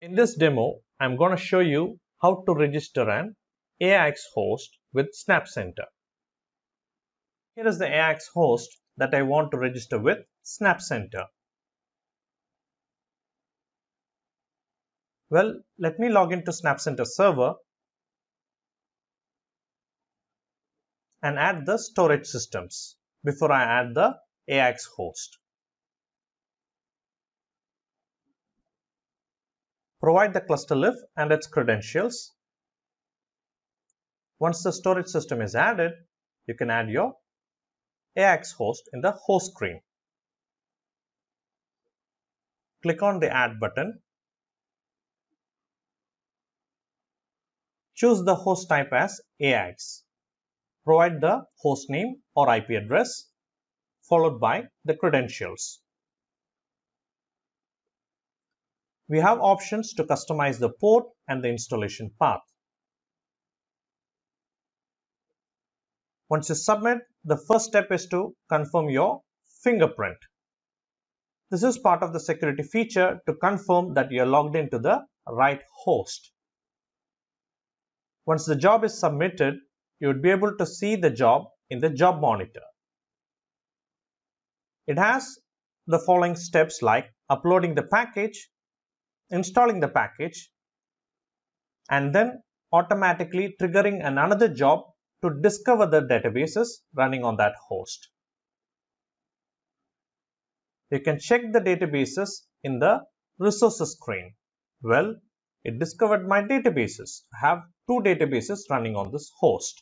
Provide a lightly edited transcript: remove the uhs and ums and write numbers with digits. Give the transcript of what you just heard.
In this demo, I'm going to show you how to register an AIX host with SnapCenter. Here is the AIX host that I want to register with SnapCenter. Well, let me log into SnapCenter server and add the storage systems before I add the AIX host. Provide the cluster list and its credentials. Once the storage system is added, you can add your AIX host in the host screen. Click on the Add button. Choose the host type as AIX. Provide the host name or IP address, followed by the credentials. We have options to customize the port and the installation path. Once you submit, the first step is to confirm your fingerprint. This is part of the security feature to confirm that you are logged into the right host. Once the job is submitted, you would be able to see the job in the job monitor. It has the following steps like uploading the package, installing the package, and then automatically triggering another job to discover the databases running on that host. You can check the databases in the resources screen. Well, it discovered my databases. I have two databases running on this host.